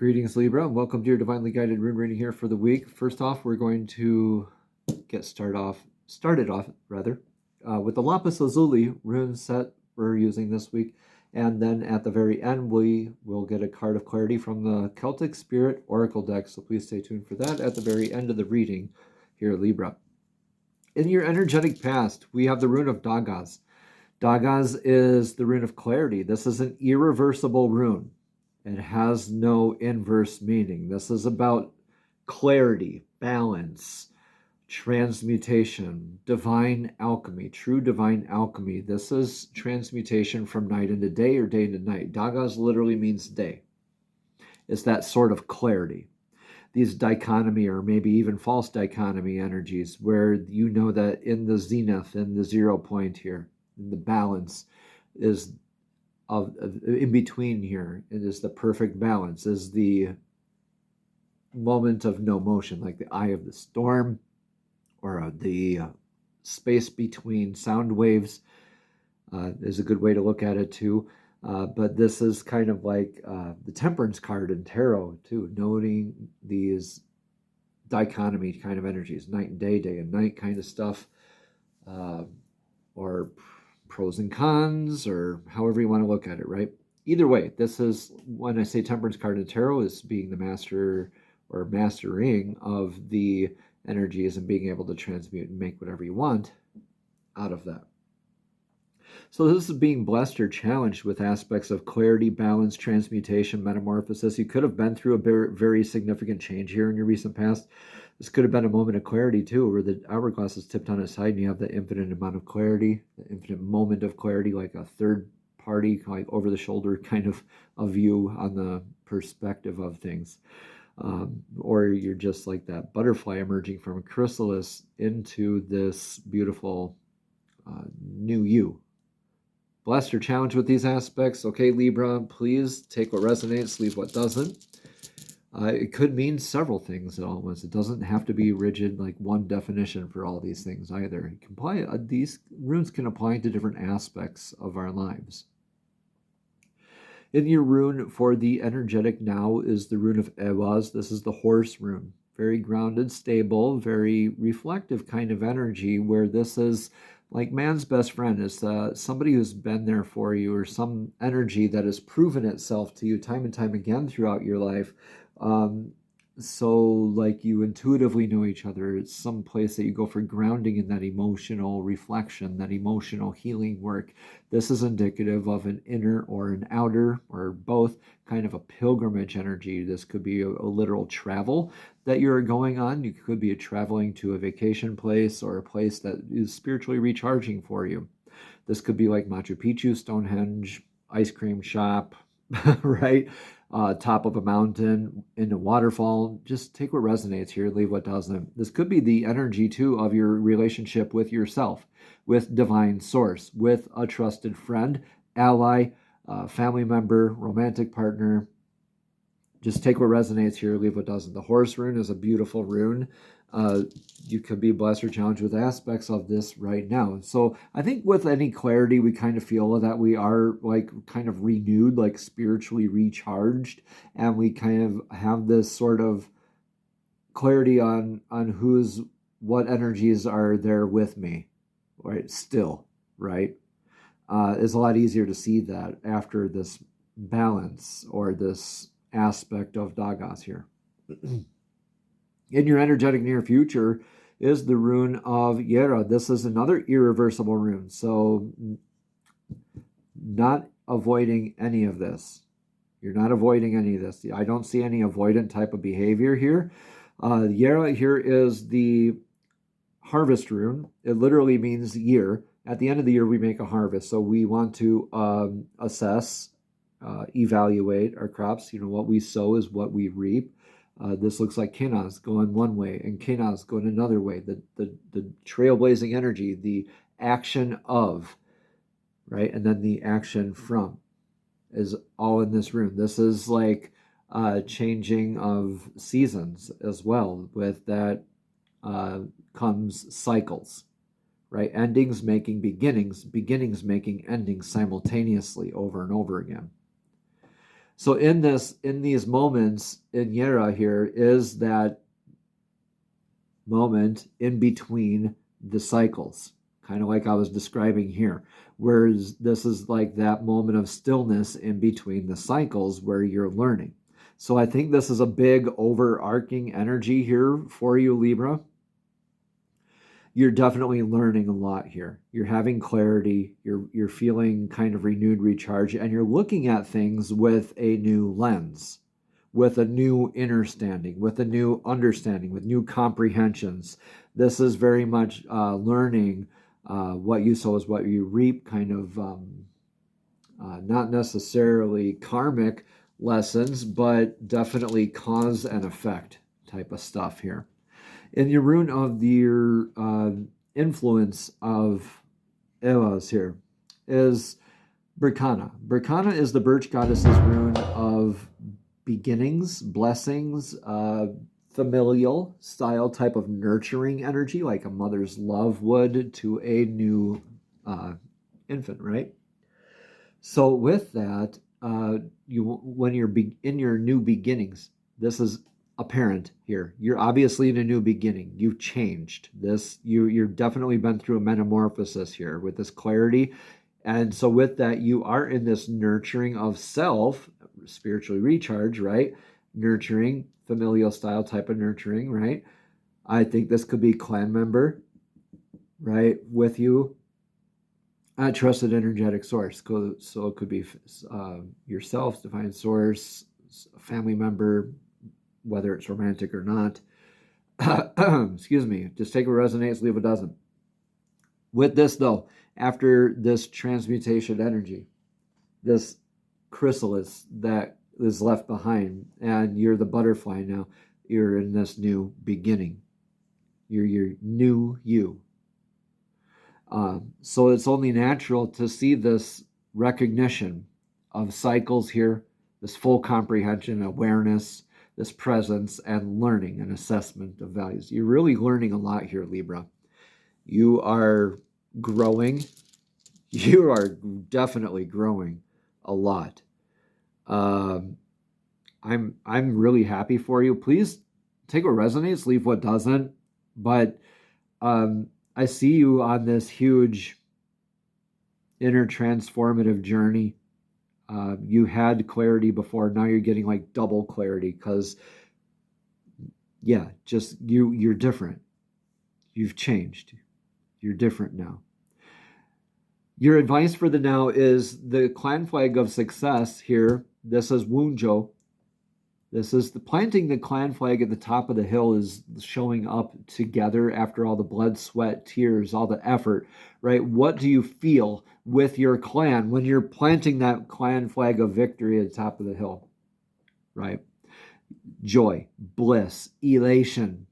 Greetings, Libra, and welcome to your divinely guided rune reading here for the week. First off, we're going to get started off with the lapis lazuli rune set we're using this week, and then at the very end we will get a card of clarity from the Celtic Spirit Oracle deck. So please stay tuned for that at the very end of the reading here, Libra. In your energetic past, we have the rune of Dagaz. Dagaz is the rune of clarity. This is an irreversible rune. It has no inverse meaning. This is about clarity, balance, transmutation, divine alchemy, true divine alchemy. This is transmutation from night into day or day into night. Dagaz literally means day. It's that sort of clarity. These dichotomy or maybe even false dichotomy energies where you know that in the zenith, in the 0 point here, in the balance is in between here, it is the perfect balance, is the moment of no motion, like the eye of the storm, or the space between sound waves is a good way to look at it too. But this is kind of like the temperance card in tarot too, noting these dichotomy kind of energies, night and day, day and night kind of stuff, or pros and cons, or however you want to look at it, right? Either way, this is, when I say temperance card in tarot, is being the master or mastering of the energies and being able to transmute and make whatever you want out of that. So this is being blessed or challenged with aspects of clarity, balance, transmutation, metamorphosis. You could have been through a very significant change here in your recent past. This could have been a moment of clarity too, where the hourglass is tipped on its side and you have the infinite amount of clarity, the infinite moment of clarity, like a third party, like over the shoulder kind of a view on the perspective of things. Or you're just like that butterfly emerging from a chrysalis into this beautiful new you. Blessed or challenged with these aspects. Okay, Libra, please take what resonates, leave what doesn't. It could mean several things at all once. It doesn't have to be rigid, like one definition for all these things either. It can apply, these runes can apply to different aspects of our lives. In your rune for the energetic now is the rune of Ewaz. This is the horse rune. Very grounded, stable, very reflective kind of energy, where this is like man's best friend, is somebody who's been there for you, or some energy that has proven itself to you time and time again throughout your life. So like you intuitively know each other. It's some place that you go for grounding in that emotional reflection, that emotional healing work. This is indicative of an inner or an outer, or both, kind of a pilgrimage energy. This could be a literal travel that you're going on. You could be traveling to a vacation place or a place that is spiritually recharging for you. This could be like Machu Picchu, Stonehenge, ice cream shop, right? Top of a mountain, in a waterfall. Just take what resonates here, leave what doesn't. This could be the energy too of your relationship with yourself, with divine source, with a trusted friend, ally, family member, romantic partner. Just take what resonates here, leave what doesn't. The horse rune is a beautiful rune. You could be blessed or challenged with aspects of this right now. So I think with any clarity, we kind of feel that we are like kind of renewed, like spiritually recharged, and we kind of have this sort of clarity on what energies are there with me, right? Still, right? It's a lot easier to see that after this balance or this aspect of Dagaz here. In your energetic near future is the rune of Yera. This is another irreversible rune, so not avoiding any of this. You're not avoiding any of this. I don't see any avoidant type of behavior here. Yera here is the harvest rune. It literally means year. At the end of the year, we make a harvest. So we want to assess, evaluate our crops. You know, what we sow is what we reap. This looks like Kenaz going one way and Kenaz going another way. The trailblazing energy, the action of, right? And then the action from is all in this rune. This is like changing of seasons as well. With that comes cycles, right? Endings making beginnings, beginnings making endings simultaneously over and over again. So in these moments in Yera here is that moment in between the cycles, kind of like I was describing here, whereas this is like that moment of stillness in between the cycles where you're learning. So I think this is a big overarching energy here for you, Libra. You're definitely learning a lot here. You're having clarity, you're feeling kind of renewed, recharge, and you're looking at things with a new lens, with a new understanding, with a new understanding, with new comprehensions. This is very much learning what you sow is what you reap, kind of not necessarily karmic lessons, but definitely cause and effect type of stuff here. In your rune of your influence of Eos here is Berkana. Berkana is the birch goddess's rune of beginnings, blessings, familial style type of nurturing energy, like a mother's love would to a new infant, right? So with that, when you're in your new beginnings, this is apparent here. You're obviously in a new beginning. You've changed. You've definitely been through a metamorphosis here with this clarity. And so with that, you are in this nurturing of self, spiritually recharge, right? Nurturing, familial style type of nurturing, right? I think this could be clan member, right, with you. A trusted energetic source. So it could be yourself, divine source, a family member, whether it's romantic or not. Excuse me. Just take what resonates, leave what doesn't. With this, though, after this transmutation energy, this chrysalis that is left behind, and you're the butterfly now, you're in this new beginning. You're your new you. So it's only natural to see this recognition of cycles here, this full comprehension, awareness, this presence, and learning and assessment of values. You're really learning a lot here, Libra. You are growing. You are definitely growing a lot. I'm really happy for you. Please take what resonates, leave what doesn't. But I see you on this huge inner transformative journey. You had clarity before. Now you're getting like double clarity because, yeah, just you're different. You've changed. You're different now. Your advice for the now is the clan flag of success here. This is Wunjo. This is planting the clan flag at the top of the hill is showing up together after all the blood, sweat, tears, all the effort, right? What do you feel with your clan when you're planting that clan flag of victory at the top of the hill, right? Joy, bliss, elation,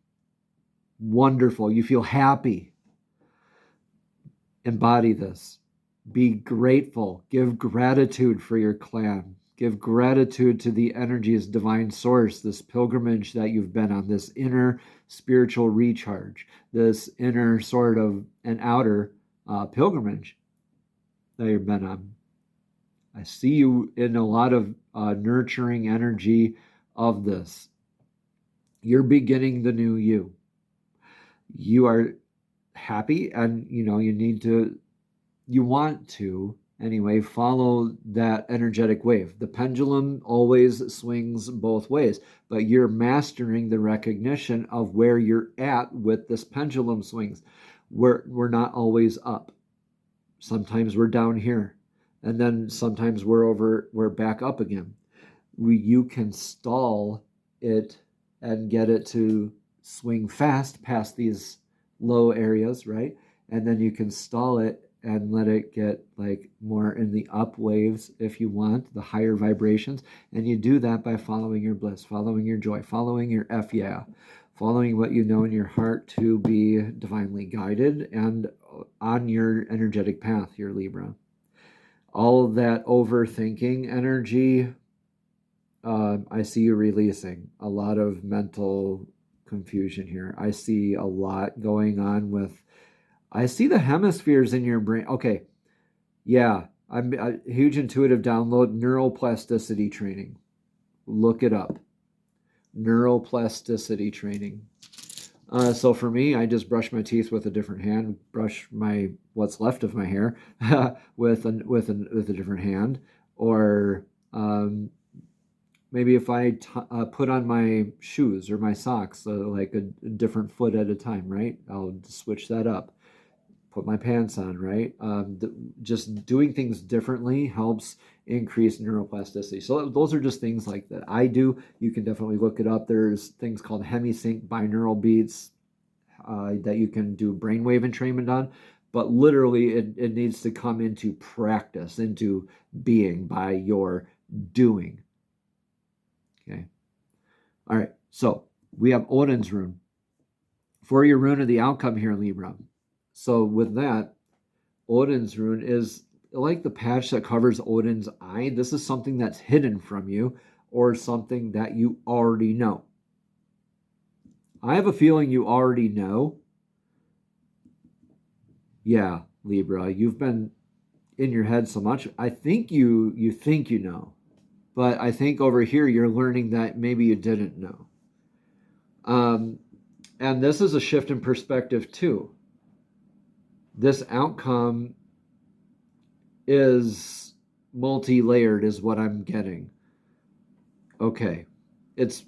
wonderful. You feel happy. Embody this. Be grateful. Give gratitude for your clan. Give gratitude to the energies, divine source, this pilgrimage that you've been on, this inner spiritual recharge, this inner sort of an outer pilgrimage that you've been on. I see you in a lot of nurturing energy of this. You're beginning the new you. You are happy, and you want to anyway, follow that energetic wave. The pendulum always swings both ways, but you're mastering the recognition of where you're at with this pendulum swings. We're not always up. Sometimes we're down here, and then sometimes we're back up again. You can stall it and get it to swing fast past these low areas, right? And then you can stall it and let it get like more in the up waves if you want, the higher vibrations. And you do that by following your bliss, following your joy, following your yeah, following what you know in your heart to be divinely guided and on your energetic path, your Libra. All of that overthinking energy, I see you releasing a lot of mental confusion here. I see a lot going on with I see the hemispheres in your brain. Okay, yeah, I'm a huge intuitive download, neuroplasticity training. Look it up. Neuroplasticity training. So for me, I just brush my teeth with a different hand, brush my what's left of my hair with a different hand, or maybe if I put on my shoes or my socks, like a different foot at a time, right? I'll switch that up. Put my pants on, right? Just doing things differently helps increase neuroplasticity. So those are just things like that I do. You can definitely look it up. There's things called hemisync binaural beats that you can do brainwave entrainment on. But literally, it needs to come into practice, into being by your doing. Okay. All right. So we have Odin's rune. For your rune of the outcome here, Libra. So with that, Odin's rune is like the patch that covers Odin's eye. This is something that's hidden from you or something that you already know. I have a feeling you already know. Yeah, Libra, you've been in your head so much. I think you think you know. But I think over here you're learning that maybe you didn't know. And this is a shift in perspective too. This outcome is multi-layered is what I'm getting. Okay. It's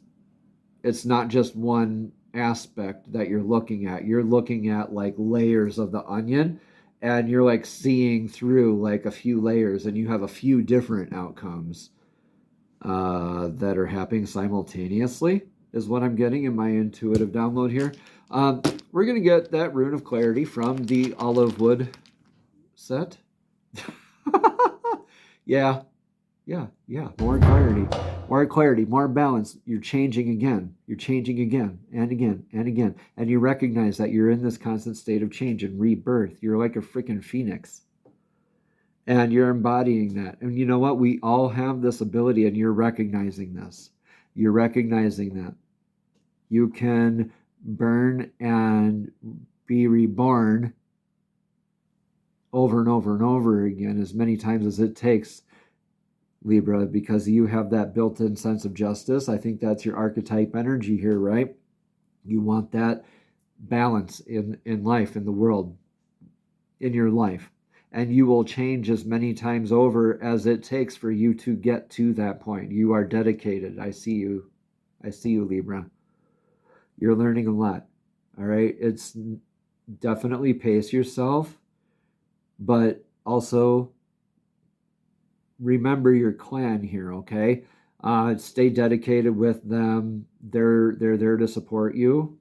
not just one aspect that you're looking at. You're looking at like layers of the onion, and you're like seeing through like a few layers, and you have a few different outcomes that are happening simultaneously is what I'm getting in my intuitive download here. We're going to get that rune of clarity from the olive wood set. Yeah. More clarity, more balance. You're changing again. You're changing again and again and again. And you recognize that you're in this constant state of change and rebirth. You're like a freaking phoenix. And you're embodying that. And you know what? We all have this ability, and you're recognizing this. You're recognizing that. You can burn and be reborn over and over and over again, as many times as it takes, Libra, because you have that built-in sense of justice. I think that's your archetype energy here, right? You want that balance in life, in the world, in your life. And you will change as many times over as it takes for you to get to that point. You are dedicated. I see you. I see you, Libra. You're learning a lot. All right. It's definitely pace yourself, but also remember your clan here. Okay. Stay dedicated with them. They're there to support you.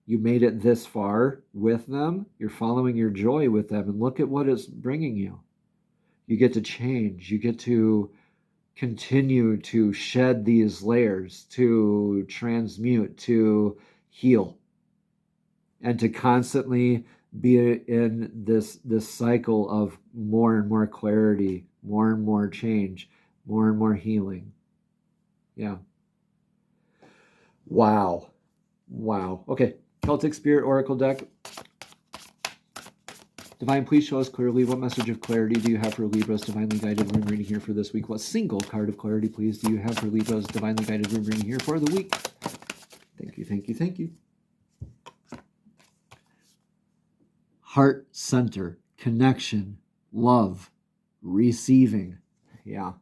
You made it this far with them. You're following your joy with them, and look at what it's bringing you. You get to change. You get to continue to shed these layers, to transmute, to heal, and to constantly be in this cycle of more and more clarity, more and more change, more and more healing. Yeah. Wow. Okay. Celtic Spirit Oracle deck. Divine, please show us clearly what message of clarity do you have for Libra's divinely guided room reading here for this week? What single card of clarity, please, do you have for Libra's divinely guided room reading here for the week? Thank you. Heart center, connection, love, receiving. Yeah.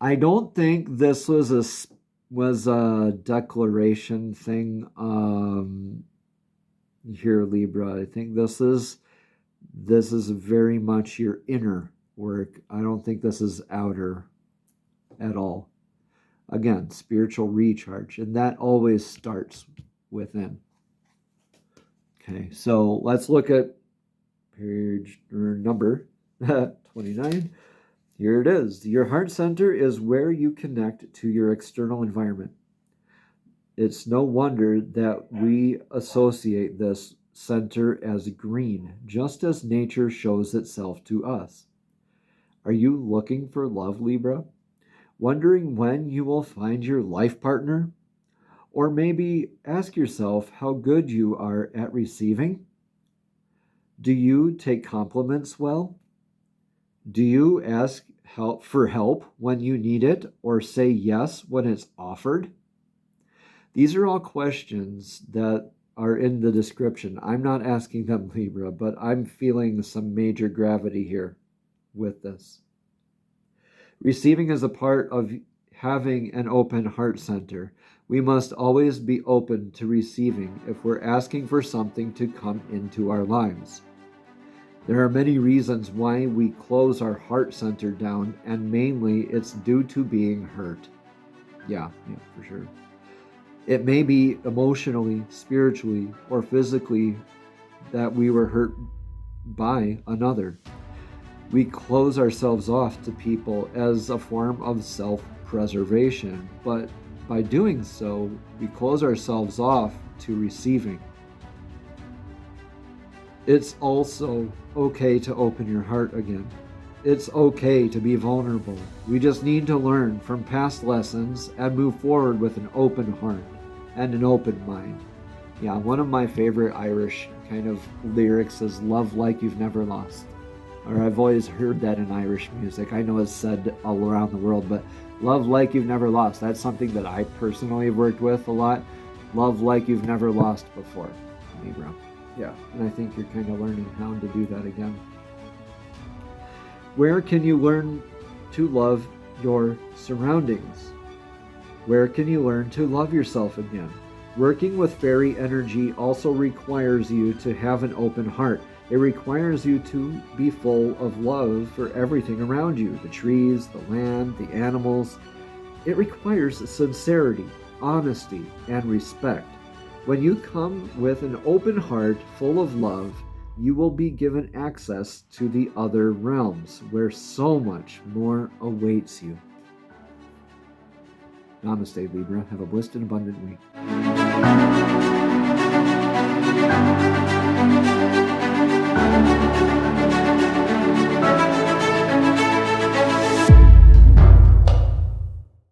I don't think this was a declaration thing here, Libra. I think this is very much your inner work. I don't think this is outer at all. Again, spiritual recharge, and that always starts within. Okay, so let's look at page or number 29. Here it is. Your heart center is where you connect to your external environment. It's no wonder that we associate this center as green, just as nature shows itself to us. Are you looking for love, Libra? Wondering when you will find your life partner? Or maybe ask yourself how good you are at receiving? Do you take compliments well? Do you ask for help when you need it, or say yes when it's offered? These are all questions that are in the description. I'm not asking them, Libra, but I'm feeling some major gravity here with this. Receiving is a part of having an open heart center. We must always be open to receiving if we're asking for something to come into our lives. There are many reasons why we close our heart center down, and mainly it's due to being hurt. Yeah, for sure. It may be emotionally, spiritually, or physically that we were hurt by another. We close ourselves off to people as a form of self-preservation, but by doing so, we close ourselves off to receiving. It's also okay to open your heart again. It's okay to be vulnerable. We just need to learn from past lessons and move forward with an open heart and an open mind. Yeah, one of my favorite Irish kind of lyrics is "Love like you've never lost." Or I've always heard that in Irish music. I know it's said all around the world, but love like you've never lost. That's something that I personally have worked with a lot. Love like you've never lost before, Libra. Yeah, and I think you're kind of learning how to do that again. Where can you learn to love your surroundings? Where can you learn to love yourself again? Working with fairy energy also requires you to have an open heart. It requires you to be full of love for everything around you, the trees, the land, the animals. It requires sincerity, honesty, and respect. When you come with an open heart full of love, you will be given access to the other realms where so much more awaits you. Namaste, Libra. Have a blessed and abundant week.